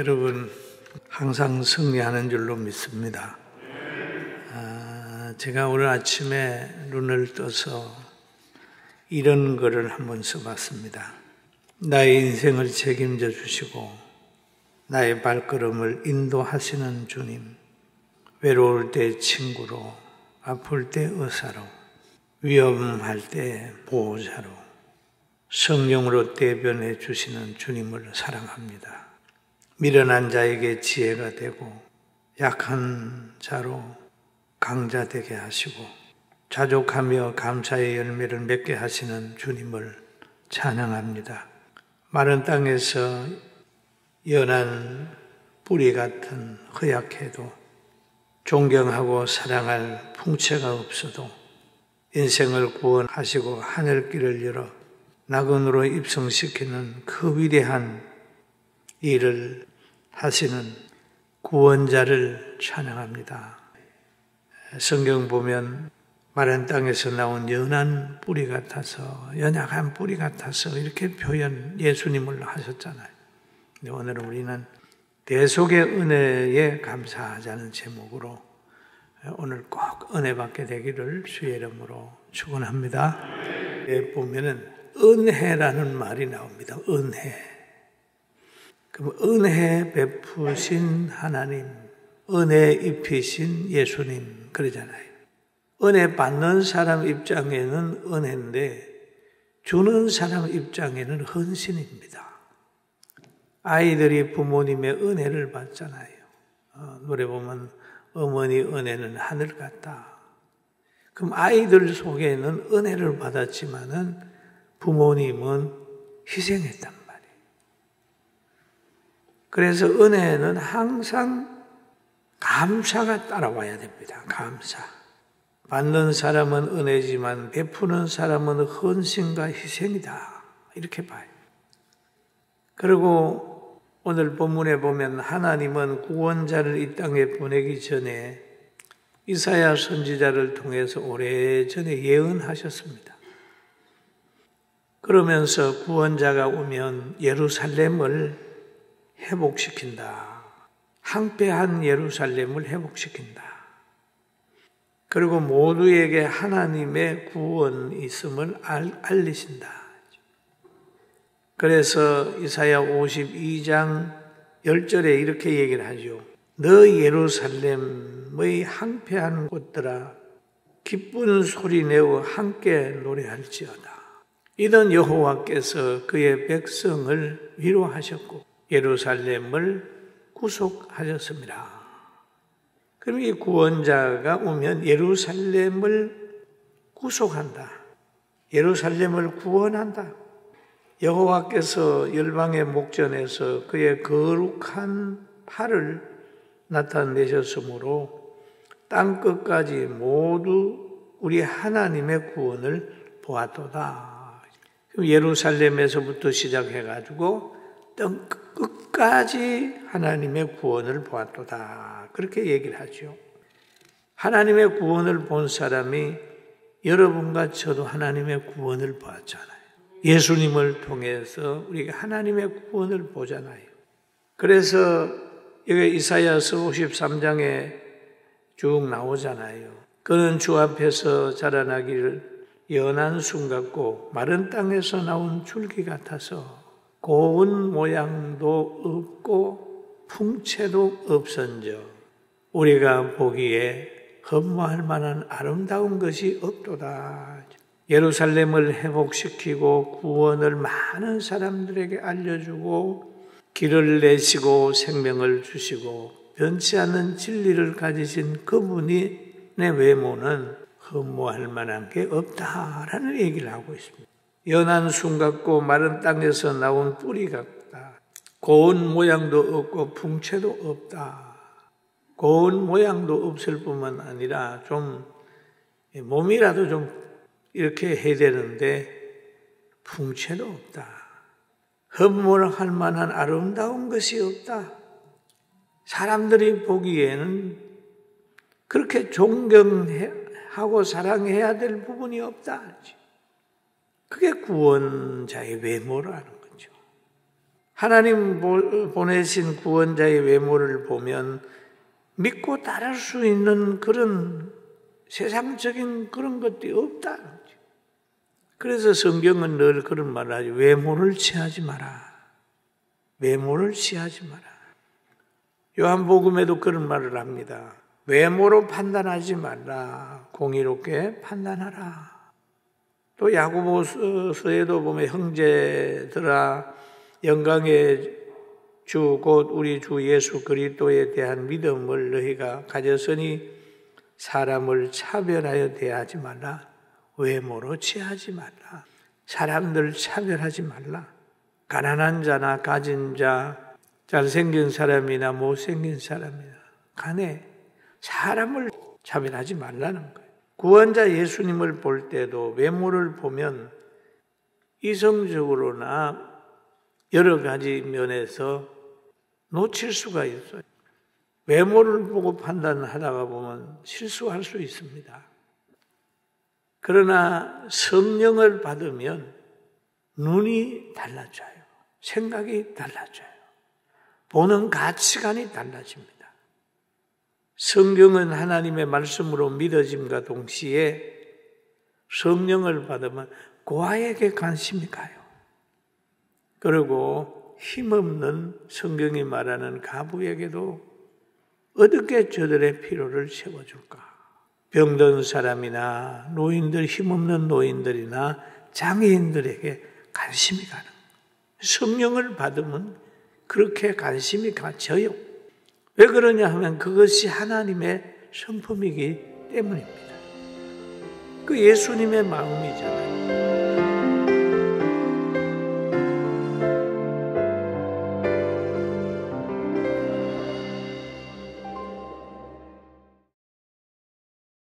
여러분 항상 승리하는 줄로 믿습니다. 제가 오늘 아침에 눈을 떠서 이런 글을 한번 써봤습니다. 나의 인생을 책임져 주시고 나의 발걸음을 인도하시는 주님, 외로울 때 친구로, 아플 때 의사로, 위험할 때 보호자로, 성령으로 대변해 주시는 주님을 사랑합니다. 미련한 자에게 지혜가 되고 약한 자로 강자 되게 하시고 자족하며 감사의 열매를 맺게 하시는 주님을 찬양합니다. 마른 땅에서 연한 뿌리 같은 허약해도 존경하고 사랑할 풍채가 없어도 인생을 구원하시고 하늘길을 열어 낙원으로 입성시키는 그 위대한 일을 하시는 구원자를 찬양합니다. 성경 보면 마른 땅에서 나온 연한 뿌리 같아서, 연약한 뿌리 같아서 이렇게 표현 예수님을 하셨잖아요. 근데 오늘은 우리는 대속의 은혜에 감사하자는 제목으로 오늘 꼭 은혜 받게 되기를 주의 이름으로 축원합니다. 보면은 은혜라는 말이 나옵니다. 은혜. 그럼 은혜 베푸신 하나님, 은혜 입히신 예수님 그러잖아요. 은혜 받는 사람 입장에는 은혜인데 주는 사람 입장에는 헌신입니다. 아이들이 부모님의 은혜를 받잖아요. 노래 보면 어머니 은혜는 하늘 같다. 그럼 아이들 속에는 은혜를 받았지만은 부모님은 희생했단 말이에요. 그래서 은혜는 항상 감사가 따라와야 됩니다. 감사. 받는 사람은 은혜지만 베푸는 사람은 헌신과 희생이다. 이렇게 봐요. 그리고 오늘 본문에 보면 하나님은 구원자를 이 땅에 보내기 전에 이사야 선지자를 통해서 오래전에 예언하셨습니다. 그러면서 구원자가 오면 예루살렘을 회복시킨다. 황폐한 예루살렘을 회복시킨다. 그리고 모두에게 하나님의 구원이 있음을 알리신다. 그래서 이사야 52장 10절에 이렇게 얘기를 하죠. 너 예루살렘의 황폐한 곳들아 기쁜 소리 내어 함께 노래할지어다. 이는 여호와께서 그의 백성을 위로하셨고 예루살렘을 구속하셨습니다. 그럼 이 구원자가 오면 예루살렘을 구속한다. 예루살렘을 구원한다. 여호와께서 열방의 목전에서 그의 거룩한 팔을 나타내셨으므로 땅끝까지 모두 우리 하나님의 구원을 보았도다. 예루살렘에서부터 시작해가지고 땅 끝까지 하나님의 구원을 보았도다. 그렇게 얘기를 하죠. 하나님의 구원을 본 사람이 여러분과 저도 하나님의 구원을 보았잖아요. 예수님을 통해서 우리가 하나님의 구원을 보잖아요. 그래서 여기 이사야서 53장에 쭉 나오잖아요. 그는 주 앞에서 자라나기를 연한 순 같고 마른 땅에서 나온 줄기 같아서 고운 모양도 없고 풍채도 없은즉 우리가 보기에 흠모할 만한 아름다운 것이 없도다. 예루살렘을 회복시키고 구원을 많은 사람들에게 알려주고 길을 내시고 생명을 주시고 변치 않는 진리를 가지신 그분이 내 외모는 흠모할 만한 게 없다라는 얘기를 하고 있습니다. 연한 순 같고 마른 땅에서 나온 뿌리 같다. 고운 모양도 없고 풍채도 없다. 고운 모양도 없을 뿐만 아니라 좀 몸이라도 좀 이렇게 해야 되는데 풍채도 없다. 흠모할 만한 아름다운 것이 없다. 사람들이 보기에는 그렇게 존경하고 사랑해야 될 부분이 없다. 그게 구원자의 외모라는 거죠. 하나님 보내신 구원자의 외모를 보면 믿고 따를 수 있는 그런 세상적인 그런 것들이 없다. 그래서 성경은 늘 그런 말을 하죠. 외모를 취하지 마라. 외모를 취하지 마라. 요한복음에도 그런 말을 합니다. 외모로 판단하지 말라. 공의롭게 판단하라. 또 야고보서에도 보면 형제들아 영광의 주 곧 우리 주 예수 그리스도에 대한 믿음을 너희가 가졌으니 사람을 차별하여 대하지 말라. 외모로 취하지 말라. 사람들 차별하지 말라. 가난한 자나 가진 자, 잘생긴 사람이나 못생긴 사람이나 간에 사람을 차별하지 말라는 거예요. 구원자 예수님을 볼 때도 외모를 보면 이성적으로나 여러 가지 면에서 놓칠 수가 있어요. 외모를 보고 판단하다가 보면 실수할 수 있습니다. 그러나 성령을 받으면 눈이 달라져요. 생각이 달라져요. 보는 가치관이 달라집니다. 성경은 하나님의 말씀으로 믿어짐과 동시에 성령을 받으면 고아에게 관심이 가요. 그리고 힘없는 성경이 말하는 가부에게도 어떻게 저들의 필요를 채워줄까? 병든 사람이나 노인들, 힘없는 노인들이나 장애인들에게 관심이 가는 거예요. 성령을 받으면 그렇게 관심이 가져요. 왜 그러냐 하면 그것이 하나님의 성품이기 때문입니다. 그 예수님의 마음이잖아요.